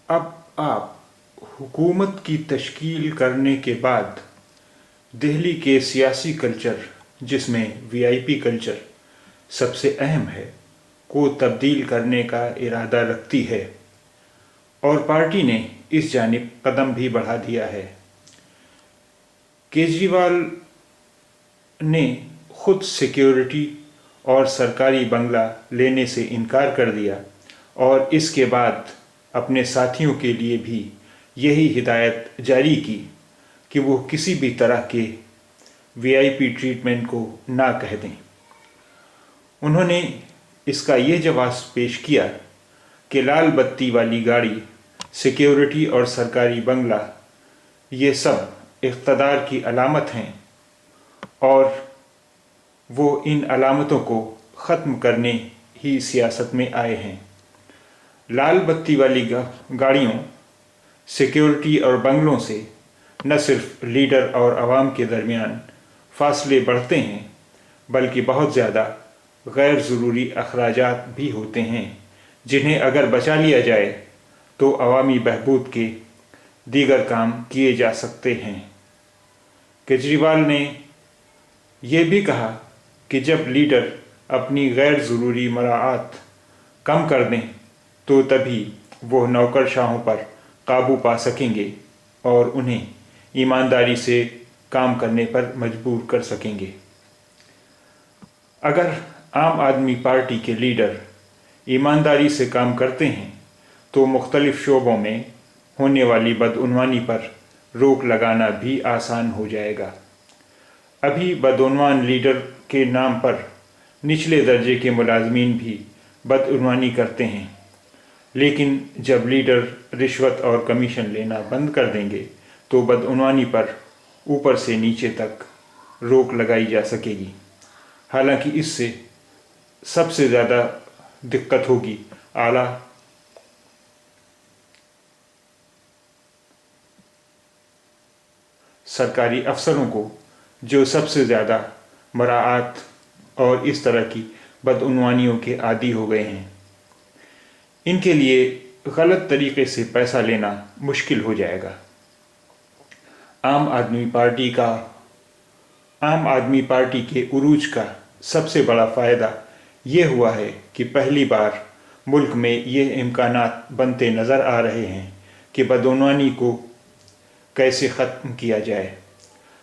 अब आप हुकूमत की तश्कील करने के बाद दिल्ली के सियासी कल्चर, जिसमें वीआईपी कल्चर सबसे अहम है, को तब्दील करने का इरादा रखती है और पार्टी ने इस जानिब कदम भी बढ़ा दिया है। केजरीवाल ने खुद सिक्योरिटी और सरकारी बंगला लेने से इनकार कर दिया और इसके बाद अपने साथियों के लिए भी यही हिदायत जारी की कि वो किसी भी तरह के वीआईपी ट्रीटमेंट को ना कह दें। उन्होंने इसका ये जवाब पेश किया कि लाल बत्ती वाली गाड़ी, सिक्योरिटी और सरकारी बंगला ये सब इक़्तिदार की अलामत हैं और वो इन अलामतों को ख़त्म करने ही सियासत में आए हैं। लाल बत्ती वाली गाड़ियों, सिक्योरिटी और बंगलों से न सिर्फ लीडर और आवाम के दरमियान फासले बढ़ते हैं, बल्कि बहुत ज़्यादा गैर ज़रूरी अखराजात भी होते हैं, जिन्हें अगर बचा लिया जाए तो अवामी बहबूद के दीगर काम किए जा सकते हैं। केजरीवाल ने यह भी कहा कि जब लीडर अपनी गैर ज़रूरी मराआत कम कर दें तो तभी वो नौकरशाहों पर काबू पा सकेंगे और उन्हें ईमानदारी से काम करने पर मजबूर कर सकेंगे। अगर आम आदमी पार्टी के लीडर ईमानदारी से काम करते हैं तो मुख्तलिफ शोबों में होने वाली बदउनवानी पर रोक लगाना भी आसान हो जाएगा। अभी बदउनवान लीडर के नाम पर निचले दर्जे के मुलाजमीन भी बदउनवानी करते हैं, लेकिन जब लीडर रिश्वत और कमीशन लेना बंद कर देंगे तो बदउनवानी पर ऊपर से नीचे तक रोक लगाई जा सकेगी। हालांकि इससे सबसे ज़्यादा दिक्कत होगी आला सरकारी अफसरों को, जो सबसे ज़्यादा मराआत और इस तरह की बदउनवानियों के आदी हो गए हैं। इनके लिए गलत तरीके से पैसा लेना मुश्किल हो जाएगा। आम आदमी पार्टी के उरूज का सबसे बड़ा फ़ायदा ये हुआ है कि पहली बार मुल्क में ये इम्कानात बनते नज़र आ रहे हैं कि बदउनवानी को कैसे ख़त्म किया जाए।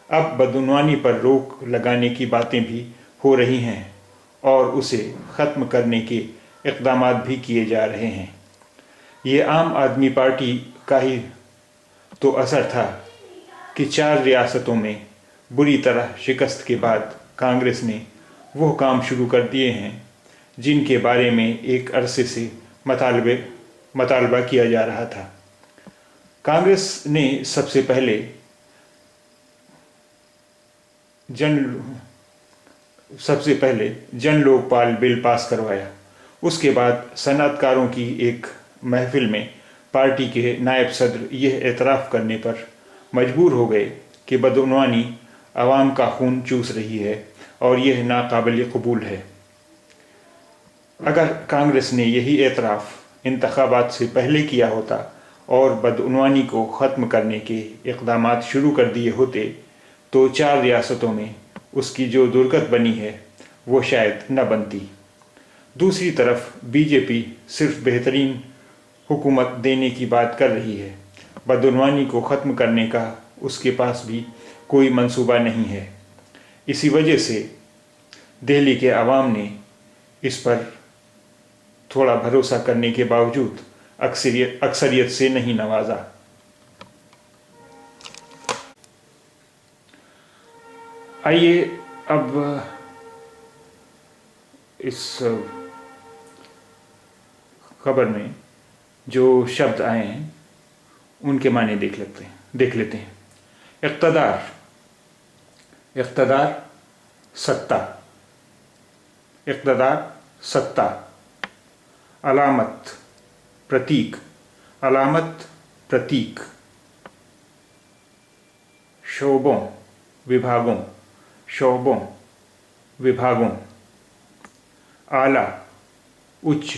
अब बदउनवानी पर रोक लगाने की बातें भी हो रही हैं और उसे ख़त्म करने के इक़दामात भी किए जा रहे हैं। ये आम आदमी पार्टी का ही तो असर था कि 4 रियासतों में बुरी तरह शिकस्त के बाद कांग्रेस ने वो काम शुरू कर दिए हैं जिनके बारे में एक अरसे से मतालबा किया जा रहा था। कांग्रेस ने सबसे पहले जन लोकपाल बिल पास करवाया। उसके बाद सनअतकारों की एक महफिल में पार्टी के नायब सदर यह एतराफ़ करने पर मजबूर हो गए कि बदउनवानी आवाम का खून चूस रही है और यह नाकाबिल कबूल है। अगर कांग्रेस ने यही एतराफ़ इंतखाबात से पहले किया होता और बदउनवानी को ख़त्म करने के इक़दामात शुरू कर दिए होते तो 4 रियासतों में उसकी जो दुर्गत बनी है वो शायद न बनती। दूसरी तरफ बीजेपी सिर्फ बेहतरीन हुकूमत देने की बात कर रही है, बदउनवानी को ख़त्म करने का उसके पास भी कोई मंसूबा नहीं है। इसी वजह से दिल्ली के अवाम ने इस पर थोड़ा भरोसा करने के बावजूद अक्सरियत से नहीं नवाजा। आइए अब इस खबर में जो शब्द आए हैं उनके माने देख लेते हैं। इक़्तिदार, सत्ता, अलामत, प्रतीक, शोबों, विभागों, आला, उच्च,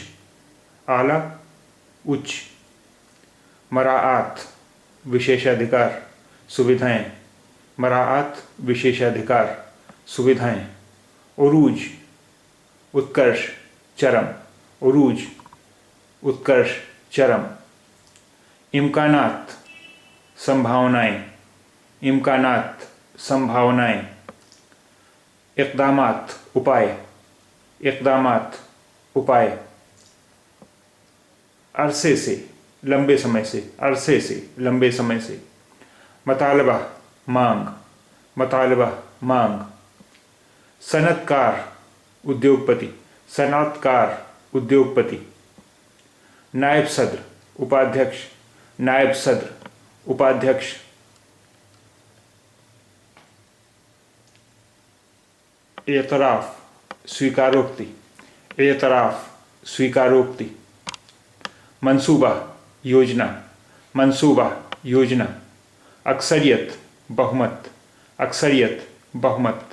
मराआत विशेषाधिकार सुविधाएं, मराआत विशेषाधिकार सुविधाएं, उरूज उत्कर्ष चरम, उरूज उत्कर्ष चरम, इम्कानात संभावनाएं, इम्कानात संभावनाएं, इक़दामात उपाय, इक़दामात उपाय, अरसे से लंबे समय से, अरसे से लंबे समय से, मतालबा मांग, मतालबा मांग, सनतकार उद्योगपति, सनतकार उद्योगपति, नायब सदर उपाध्यक्ष, नायब सदर उपाध्यक्ष, एतराफ़ स्वीकारोक्ति, एतराफ़ स्वीकारोक्ति, मंसूबा योजना, मंसूबा योजना, अक्सरियत बहुमत, अक्सरियत बहुमत,